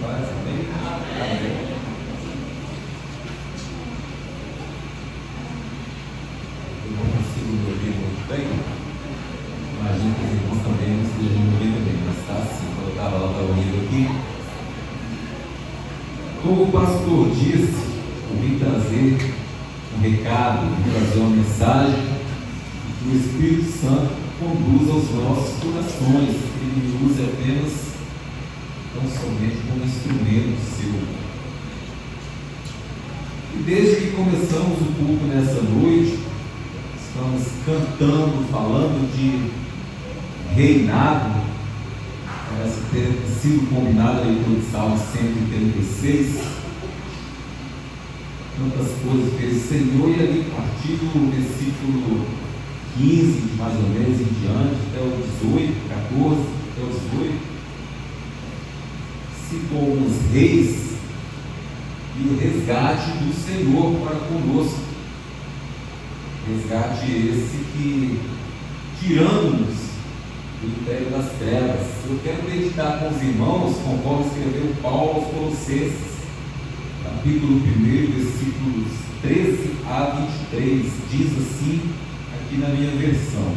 paz, amém? Amém. Eu não consigo me ouvir muito bem. Imagino que os irmãos também não estejam me ouvindo bem, mas está assim, quando eu estava lá para ouvir aqui. Como o pastor disse, eu vim trazer um recado, vim trazer uma mensagem que o Espírito Santo conduz aos nossos corações, que ele use apenas, não somente como instrumento seu. E desde que começamos o culto nessa noite, estamos cantando, falando de reinado. Parece ter sido combinado a leitura de Salmo 136. Tantas coisas fez o Senhor, e ali a partir do versículo 15, mais ou menos, em diante, até o 18, 14, até o 18, citou os reis e o resgate do Senhor para conosco. Resgate esse que, tirando-nos do império das trevas. Eu quero meditar com os irmãos, conforme escreveu Paulo aos Colossenses, capítulo 1, versículos 13 a 23, diz assim, aqui na minha versão: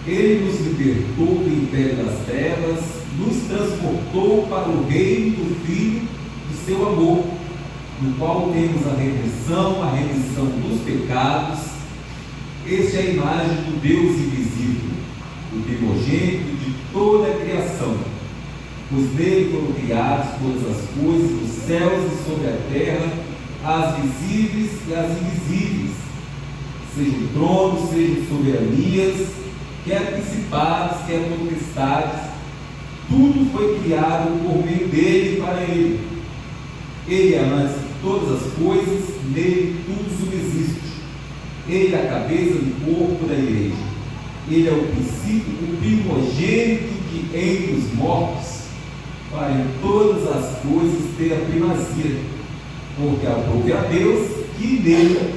Ele nos libertou do império das trevas, nos transportou para o reino do Filho do seu amor, no qual temos a remissão dos pecados. Esta é a imagem do Deus invisível, o primogênito de toda a criação, pois nele foram criadas todas as coisas, nos céus e sobre a terra, as visíveis e as invisíveis, sejam tronos, sejam soberanias, quer principados, quer potestades, tudo foi criado por meio dele e para ele. Ele é antes de todas as coisas, nele tudo subsiste. Ele é a cabeça do corpo da igreja. Ele é o princípio, o primogênito de entre os mortos, para em todas as coisas ter a primazia, porque aprove a Deus que nele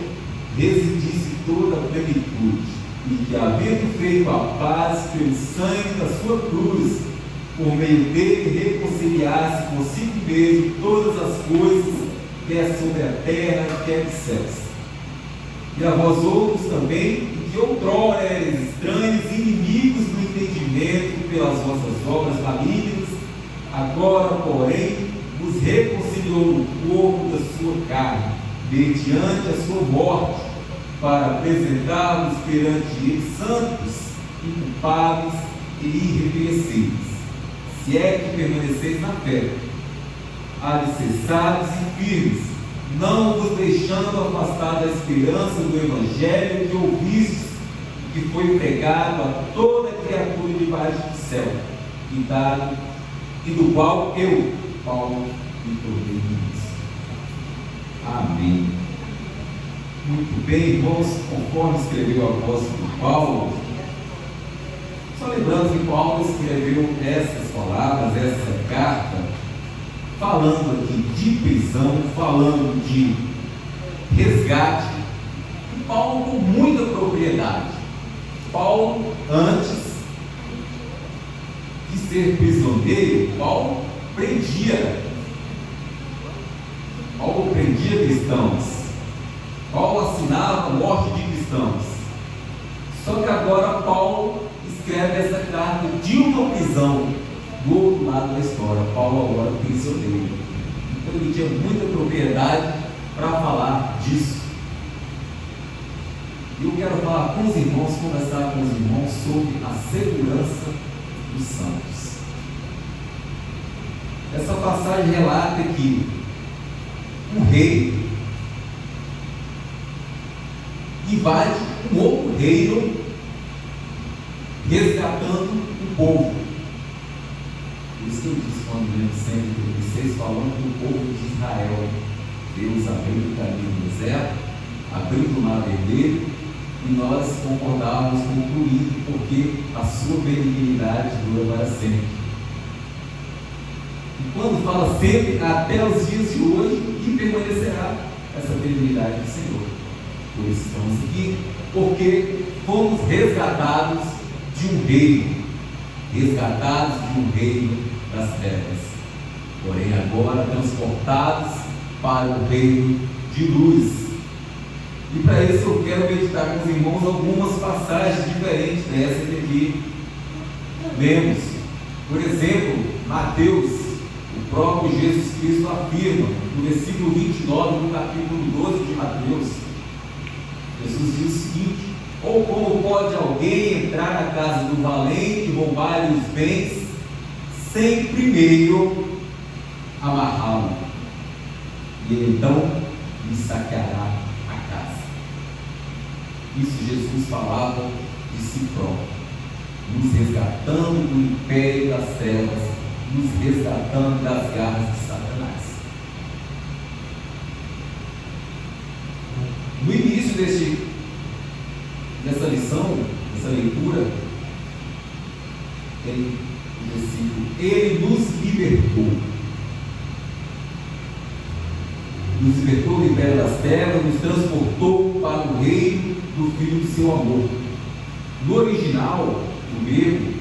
residisse toda a plenitude, e que, havendo feito a paz pelo sangue da sua cruz, por meio dele reconciliasse consigo mesmo todas as coisas, quer sobre a terra, quer nos céus. E a vós outros também, que outrora eres estranhos e inimigos do entendimento pelas vossas obras malignas, agora, porém, vos reconciliou no corpo da sua carne, mediante a sua morte, para apresentar-vos perante ele santos, inculpáveis e irrepreensíveis, se é que permaneceis na fé, alicerçados e firmes, não vos deixando afastar da esperança do Evangelho que ouvistes, que foi pregado a toda criatura debaixo do céu, e do qual eu, Paulo, me tornei ministro. Amém. Muito bem, irmãos, conforme escreveu o apóstolo Paulo, só lembrando que Paulo escreveu essas palavras, essa carta, falando aqui de prisão, falando de resgate, e Paulo com muita propriedade. Paulo, antes de ser prisioneiro, Paulo prendia cristãos. Paulo assinava a morte de cristãos. Só que agora Paulo escreve essa carta de uma prisão do outro lado da história. Paulo agora prisioneiro. Então ele tinha muita propriedade para falar disso. E eu quero falar com os irmãos, conversar com os irmãos sobre a segurança dos santos. Essa passagem relata que um rei invade um outro reino, resgatando o povo. Por isso que eu disse quando lembro 136, falando do povo de Israel. Deus abriu o caminho no deserto, abriu o mar vermelho, e nós concordávamos com o Cristo, porque a sua benignidade dura para sempre. E quando fala sempre, até os dias de hoje, e permanecerá essa benignidade do Senhor. Por isso estamos aqui, porque fomos resgatados de um reino das trevas. porém agora transportados para o reino de luz. E para isso eu quero meditar com os irmãos algumas passagens diferentes dessa que aqui lemos. Por exemplo, Mateus, o próprio Jesus Cristo afirma, no versículo 29 do capítulo 12 de Mateus, Jesus diz o seguinte: ou como pode alguém entrar na casa do valente e roubar-lhe os bens, sem primeiro amarrá-lo, e ele então lhe saqueará a casa. Isso Jesus falava de si próprio, nos resgatando do império das trevas, nos resgatando das garras de Satanás. No início dessa lição, dessa leitura, tem o versículo: ele nos libertou do império das trevas, nos transportou para o reino do Filho do seu amor. No original, no grego,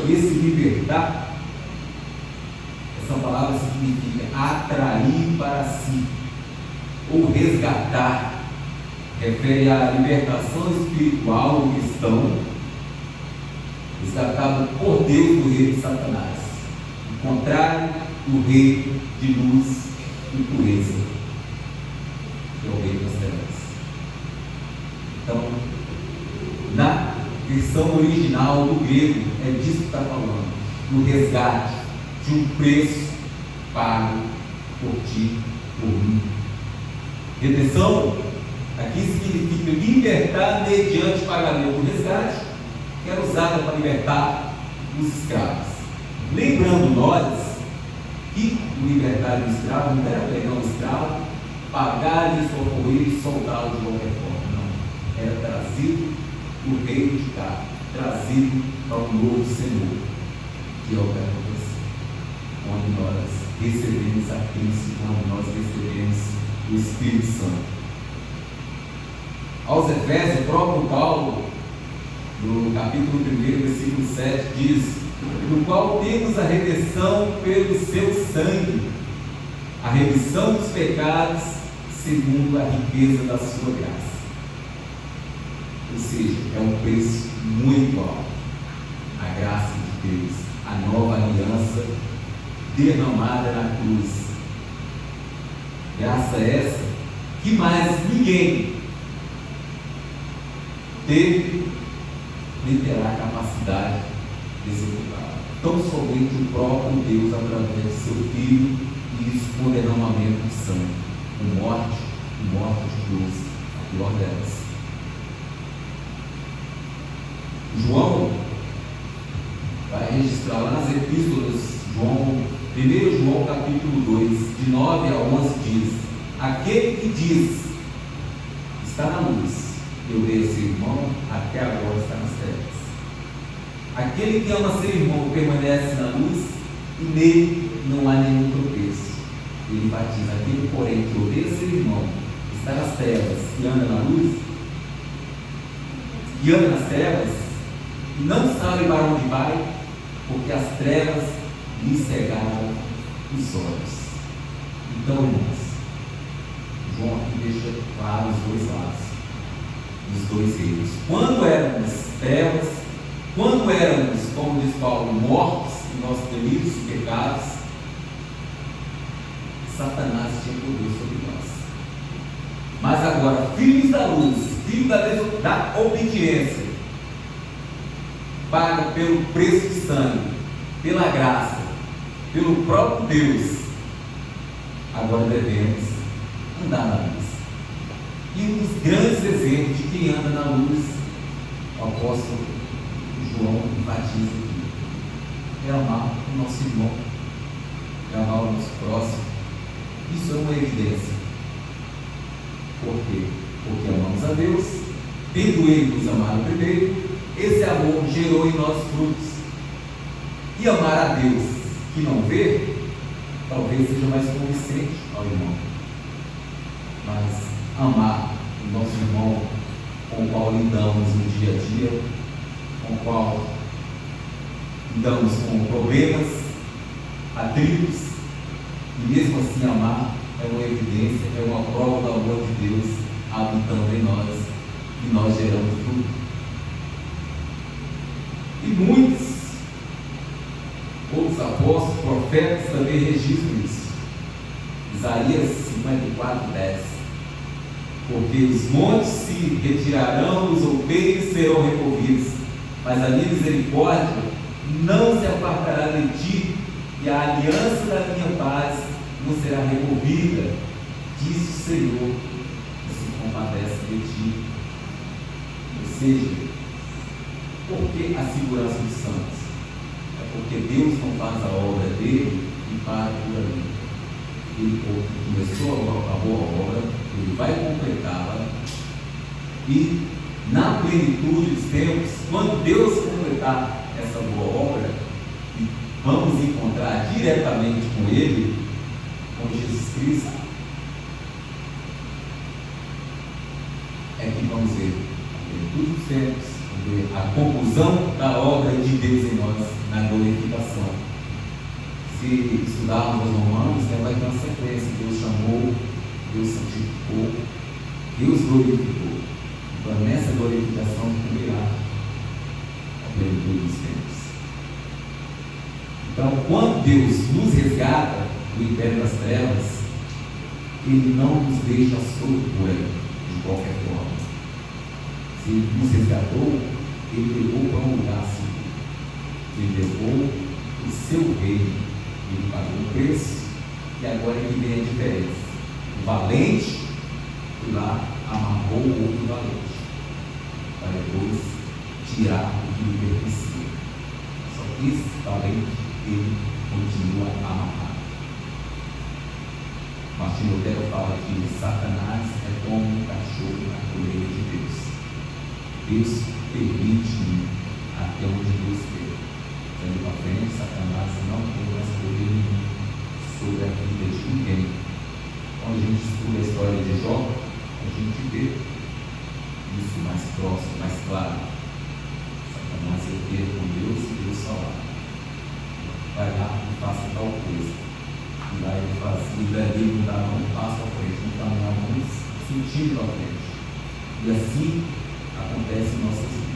esse libertar, essa palavra significa atrair para si, ou resgatar. Refere à libertação espiritual do cristão, resgatado por Deus do reino de Satanás, o contrário do reino de luz e pureza, que é o reino das trevas. Então, na versão original do grego, é disso que está falando, do resgate de um preço pago por ti, por mim. Redenção aqui significa libertar mediante pagamento do resgate, que era usada para libertar os escravos. Lembrando nós que o libertar do escravo não era pegar um escravo, pagar-lhe, socorrer e soltá-lo de qualquer forma. Não. Era trazido do reino de cá, trazido para um novo Senhor, que é o Deus, onde nós recebemos a Cristo, onde nós recebemos o Espírito Santo. Aos Efésios, o próprio Paulo, no capítulo 1, versículo 7, diz: no qual temos a redenção pelo seu sangue, a remissão dos pecados, segundo a riqueza da sua graça. Ou seja, é um preço muito alto. A graça de Deus, a nova aliança derramada na cruz. Graça essa que mais ninguém teve nem terá a capacidade de executar. Tão somente o próprio Deus, através de seu Filho, e isso com derramamento de sangue, com morte de cruz, a pior delas. João vai registrar lá nas epístolas, 1 João capítulo 2, de 9 a 11, diz: aquele que diz está na luz, eu dei a seu irmão, até agora está nas trevas. Aquele que ama seu irmão permanece na luz, e nele não há nenhum tropeço. Ele batiza: aquele, porém, que odeia seu irmão, está nas trevas e anda na luz, e anda nas trevas, e não sabe para onde vai, porque as trevas lhe cegaram os olhos. Então, irmãos, João aqui deixa claro os dois lados, dos dois reinos. Quando éramos trevas, quando éramos, como diz Paulo, mortos em nossos delitos e pecados, Satanás tinha poder sobre nós. Mas agora, filhos da luz, filhos da obediência, pago pelo preço de sangue, pela graça, pelo próprio Deus, agora devemos andar na luz. E um dos grandes exemplos de quem anda na luz, o apóstolo João enfatiza aqui: é amar o nosso irmão, é amar o nosso próximo. Isso é uma evidência. Por quê? Porque amamos a Deus, tendo Ele nos amado primeiro, esse amor gerou em nós frutos. E amar a Deus que não vê, talvez seja mais convincente ao irmão. Mas amar o nosso irmão com o qual lidamos no dia a dia, com o qual lidamos com problemas, atritos, e mesmo assim amar é uma evidência, é uma prova do amor de Deus habitando em nós, e nós geramos fruto. E muitos outros apóstolos, profetas também registram isso. Isaías 54:10. Porque os montes se retirarão, os outeiros serão removidos, mas a minha misericórdia não se apartará de ti, e a aliança da minha paz não será removida, diz o Senhor, que se compadece de ti. Ou seja, por que a segurança dos santos? É porque Deus não faz a obra dele e para por ali. Ele começou a boa obra, ele vai completá-la, e na plenitude dos tempos, quando Deus completar essa boa obra, e vamos encontrar diretamente com Ele, com Jesus Cristo, é que vamos ver a plenitude dos tempos, ver a conclusão da obra de Deus em nós, na glorificação. Se estudarmos os Romanos, vai ter uma sequência. Deus chamou, Deus santificou, Deus glorificou. Então, nessa glorificação cumprirá a plenitude dos tempos. Então, quando Deus nos resgata do império das trevas, Ele não nos deixa solto por Ele, de qualquer forma. Se Ele nos resgatou, Ele levou para um lugar seguro. Ele levou o seu reino. Ele pagou o preço, e agora é que vem a diferença. O valente foi lá, amarrou o outro valente, para depois tirar o que lhe pertencia. Só que esse valente, ele continua amarrado. Martinho Lutero fala que Satanás é como um cachorro na coleira de Deus. Deus permite ir até onde Deus quer. Dando para frente, Satanás não tem mais poder nenhum sobre a vida de ninguém. Quando a gente estuda a história de Jó, a gente vê isso mais próximo, mais claro. Satanás é ter com Deus e Deus falar: vai lá e faça tal coisa. E lá ele faz, e dali não dá um passo à frente, não dá um centímetro à frente. E assim acontece em nossas vidas.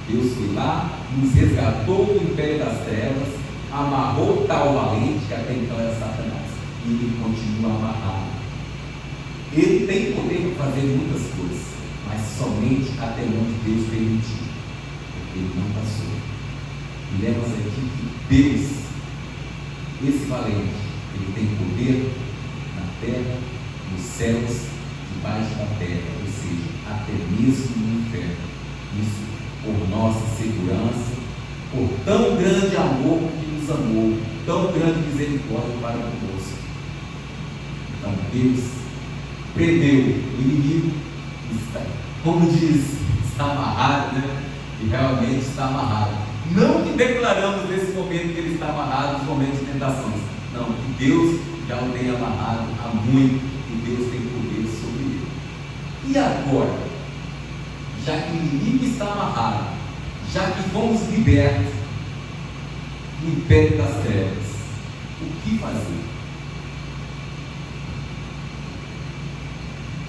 Deus foi lá, nos resgatou do império das trevas, amarrou tal valente, que até então era Satanás, e ele continua amarrado. Ele tem poder para fazer muitas coisas, mas somente até onde Deus permitiu, porque ele não passou. E lemos aqui que Deus, esse valente, ele tem poder na terra, nos céus, debaixo da terra, ou seja, até mesmo no inferno. Isso por nossa segurança, por tão grande amor que nos amou, tão grande misericórdia para conosco. Então Deus prendeu o inimigo, está, como diz, está amarrado, né? E realmente está amarrado. Não que declaramos nesse momento que ele está amarrado nos momentos de tentações. Não, que Deus já o tem amarrado há muito, e Deus tem poder sobre ele. E agora, já que o inimigo está amarrado, já que fomos libertos do império das trevas, o que fazer?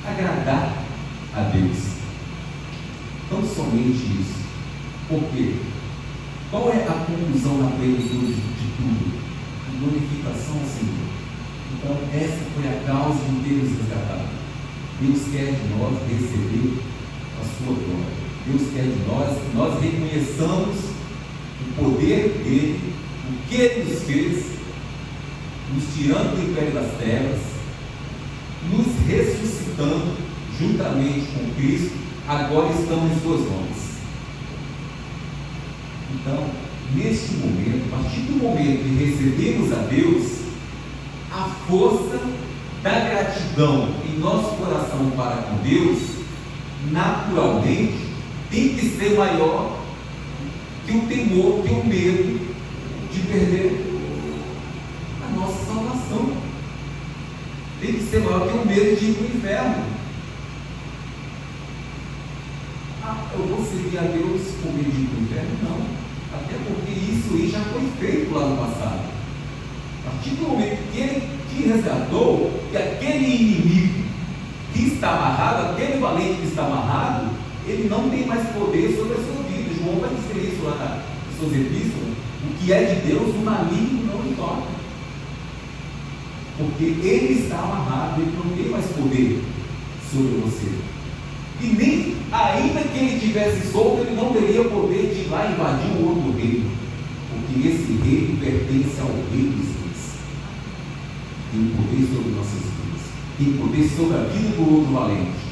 Agradar a Deus. Tão somente isso. Por quê? Qual é a conclusão na plenitude de tudo? A glorificação ao Senhor. Então, essa foi a causa de Deus resgatado. Deus quer de nós receber a sua glória. Deus quer de nós que nós reconheçamos o poder dele, o que ele nos fez, nos tirando do império das trevas, nos ressuscitando juntamente com Cristo. Agora estamos em suas mãos. Então, neste momento, a partir do momento que recebemos a Deus, a força da gratidão em nosso coração para com Deus, naturalmente, tem que ser maior que o temor, que o medo de perder a nossa salvação. Tem que ser maior que o medo de ir para o inferno. Eu vou servir a Deus com medo de ir para o inferno? Não. Até porque isso aí já foi feito lá no passado. A partir do momento que ele te resgatou, que aquele inimigo que está amarrado, aquele valente que está amarrado, ele não tem mais poder sobre a sua vida. João vai dizer isso lá nas suas epístolas. O que é de Deus, o maligno não lhe toca. Porque ele está amarrado, ele não tem mais poder sobre você. E nem, ainda que ele tivesse solto, ele não teria poder de ir lá invadir o outro reino. Porque esse reino pertence ao rei dos reis. Tem poder sobre nossas vidas. Tem poder sobre a vida do outro valente.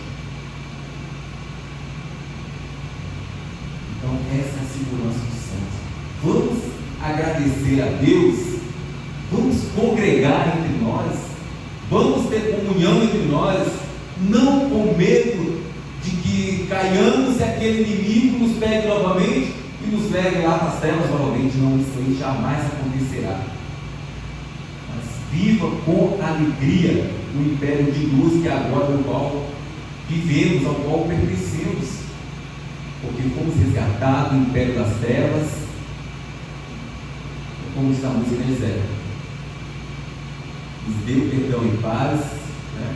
Então essa é a segurança dos santos. Vamos agradecer a Deus. Vamos congregar entre nós. Vamos ter comunhão entre nós. Não com medo de que caiamos e aquele inimigo nos pegue novamente e nos leve lá para as trevas novamente. Não, isso aí jamais acontecerá. Mas viva com alegria o império de luz que agora no qual vivemos, ao qual pertencemos, porque fomos resgatados do império das trevas, como está a música de Zé. Nos deu perdão e paz, né?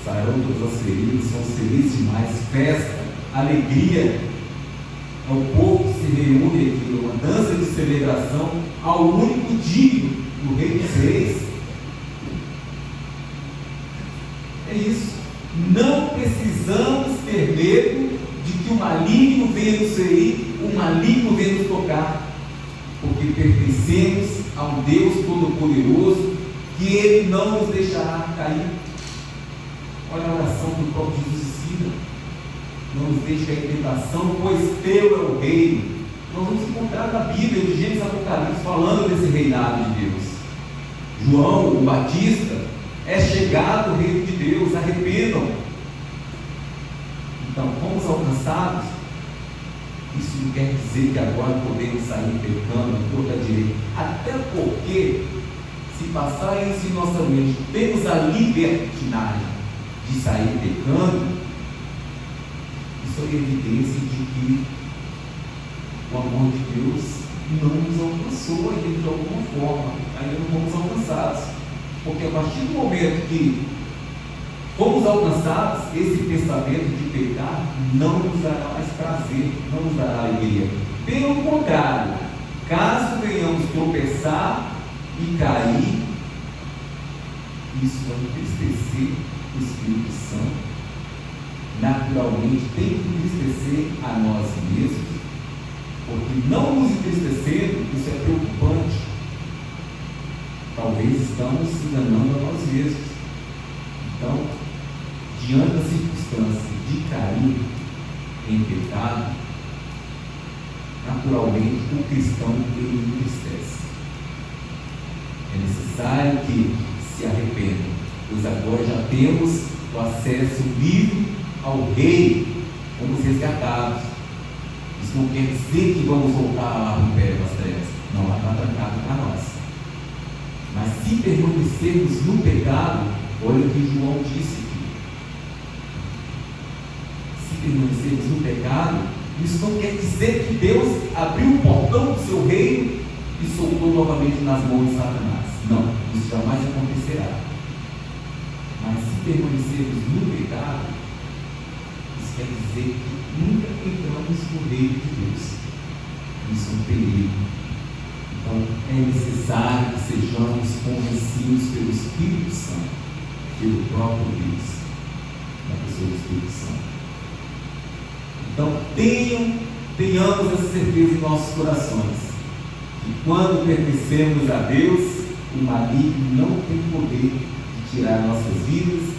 Sairão todas as feridas, são felizes demais, festa, alegria. É o povo que se reúne aqui, uma dança de celebração ao único digno do Rei dos Reis. É isso. Não precisamos ter medo de que o maligno venha nos ferir, o maligno venha nos tocar, porque pertencemos a um Deus Todo-Poderoso, que Ele não nos deixará cair. Olha a oração do próprio Jesus ensina: não nos deixe cair em tentação, pois teu é o reino. Nós vamos encontrar na Bíblia, de Gênesis e Apocalipse, falando desse reinado de Deus. João, o Batista, é chegado o reino de Deus, arrependam. Então, fomos alcançados. Isso não quer dizer que agora podemos sair pecando, toda direita. Até porque, se passar isso em nossa mente, temos a libertinagem de sair pecando, isso é evidência de que o amor de Deus não nos alcançou ainda de alguma forma, ainda não fomos alcançados, porque a partir do momento que fomos alcançados, esse pensamento de pecar não nos dará mais prazer, não nos dará alegria. Pelo contrário, caso venhamos tropeçar e cair, isso vai entristecer o Espírito Santo. Naturalmente tem que entristecer a nós mesmos, porque não nos entristecendo, isso é preocupante. Talvez estamos se enganando a nós mesmos. Então, diante da circunstância de cair em pecado, naturalmente o cristão ele entristece. É necessário que se arrependam, pois agora já temos o acesso livre ao Rei, fomos resgatados. Isso não quer dizer que vamos voltar lá no império das trevas, não, lá está trancado para nós. Mas se permanecermos no pecado, olha o que João disse aqui, se permanecermos no pecado, isso não quer dizer que Deus abriu o portão do seu reino e soltou novamente nas mãos de Satanás. Não, isso jamais acontecerá. Mas se permanecermos no pecado, isso quer dizer que nunca entramos no reino de Deus. Isso é um perigo. Então é necessário que sejamos convencidos pelo Espírito Santo, pelo próprio Deus, na pessoa do Espírito Santo. Então tenhamos essa certeza em nossos corações, que quando pertencemos a Deus, o maligno não tem poder de tirar nossas vidas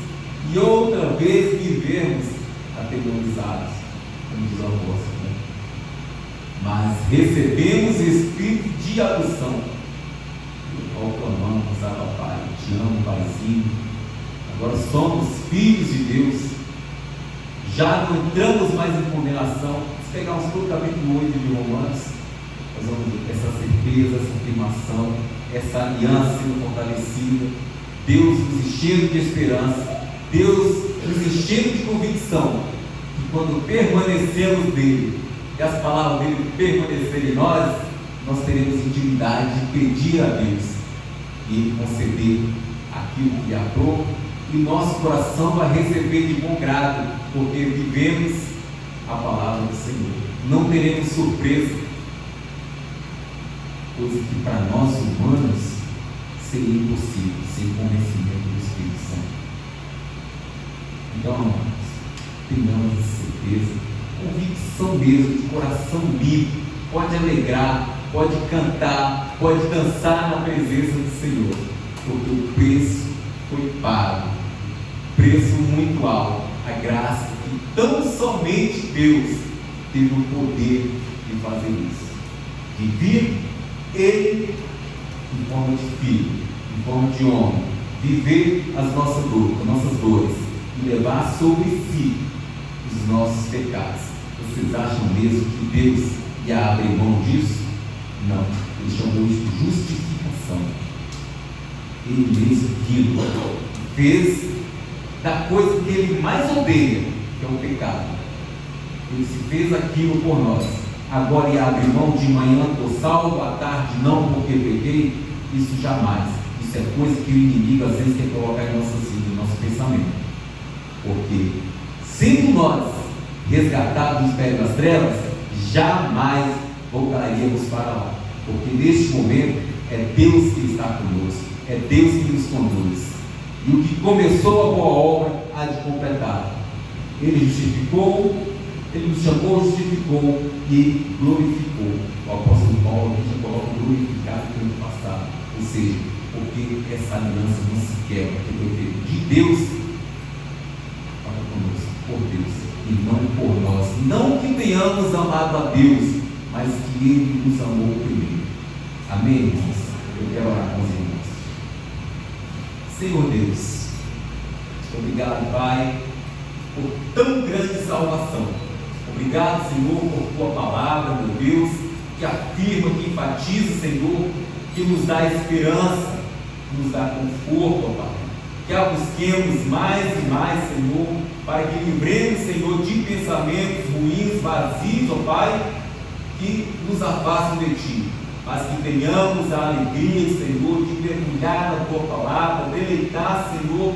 e outra vez vivermos atemorizados, como diz o apóstolo, né? Mas recebemos o Espírito de adoção, do qual clamamos: Abba Pai, te amo, Paizinho. Agora somos filhos de Deus, já não entramos mais em condenação. Se pegarmos todo o capítulo 8 de Romanos, nós vamos ver essa certeza, essa afirmação, essa aliança sendo fortalecida, Deus nos enchendo de esperança, Deus nos enchendo de convicção, que quando permanecemos nele, e as palavras dele permanecerem em nós, nós teremos intimidade de pedir a Deus, e Ele conceder aquilo que aprou, e nosso coração vai receber de bom grado, porque vivemos a palavra do Senhor. Não teremos surpresa, coisa que para nós humanos seria impossível, sem convencimento do Espírito Santo. Então, amados, tenhamos certeza, convicção mesmo, de coração limpo, pode alegrar, pode cantar, pode dançar na presença do Senhor, porque o preço foi pago, preço muito alto, a graça que tão somente Deus teve o poder de fazer isso, de vir Ele em forma de filho, em forma de homem, viver as nossas dores e levar sobre si os nossos pecados. Vocês acham mesmo que Deus ia abrir mão disso? Não, Ele chamou isso de justificação. Ele mesmo aquilo fez da coisa que Ele mais odeia, que é o pecado. Ele se fez aquilo por nós. Agora ia abrir mão de manhã estou salvo, à tarde não porque pequei? Isso jamais. Isso é coisa que o inimigo às vezes quer colocar em nossas vidas, em nosso pensamento. Porque sendo nós resgatados do império das trevas, jamais voltaríamos para lá. Porque neste momento é Deus que está conosco, é Deus que nos conduz. E o que começou a boa obra há de completar. Ele justificou, Ele nos chamou, justificou e glorificou. O apóstolo Paulo aqui já coloca glorificado pelo passado. Ou seja, porque essa aliança não se quebra, que foi feito de Deus para conosco, por Deus, e não por nós. Não que tenhamos amado a Deus, mas que Ele nos amou primeiro. Amém, irmãos? Eu quero orar com os irmãos. Senhor Deus, obrigado, Pai, por tão grande salvação. Obrigado, Senhor, por Tua palavra, meu Deus, que afirma, que enfatiza, Senhor, que nos dá esperança, que nos dá conforto, ó Pai. Que a busquemos mais e mais, Senhor, para que livremos, Senhor, de pensamentos ruins, vazios, ó Pai, que nos afastam de Ti, mas que tenhamos a alegria, Senhor, de mergulhar na Tua palavra, deleitar, Senhor,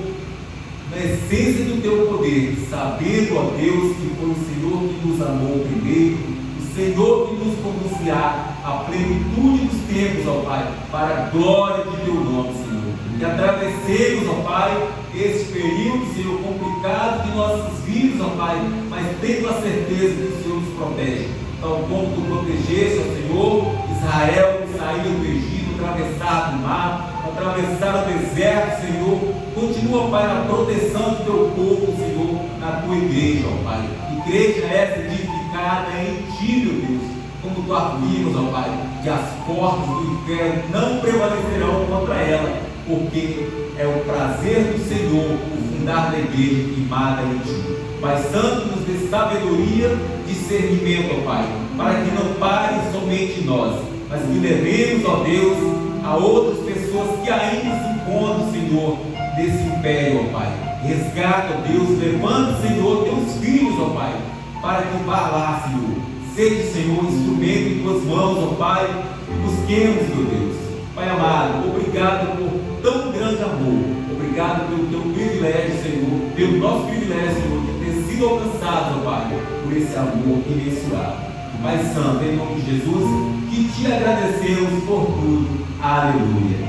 na essência do Teu poder, sabendo, ó Deus, que foi o Senhor que nos amou primeiro, o Senhor que nos conduzirá à plenitude dos tempos, ó Pai, para a glória de Teu nome, Senhor. Que atravessemos, ó Pai, esse período, Senhor, complicado de nossas vidas, ó Pai, mas tendo a certeza que o Senhor nos protege, tal como Tu protegeste, ó Senhor, Israel que saiu do Egito, atravessar o mar, atravessar o deserto, Senhor. Continua, Pai, na proteção do Teu povo, Senhor, na Tua igreja, ó Pai. Igreja essa edificada em Ti, meu Deus, como Tu afirmas, ó Pai, que as portas do inferno não prevalecerão contra ela, porque é o prazer do Senhor o fundar da igreja firmada em Ti. Pai Santo, nos dê sabedoria, discernimento, ó Pai, para que não pare somente em nós, mas que levemos, ó Deus, a outras pessoas que ainda se encontram, Senhor, desse império, ó Pai. Resgata, ó Deus, levanta, Senhor, Teus filhos, ó Pai, para que vá lá, Senhor. Seja, Senhor, instrumento em Tuas mãos, ó Pai, e busquemos, meu Deus. Pai amado, obrigado por tão grande amor, obrigado pelo Teu privilégio, Senhor, pelo nosso privilégio, Senhor, de ter sido alcançado, ó Pai, por esse amor imensurável. Pai Santo, em nome de Jesus, que Te agradecemos por tudo. Aleluia.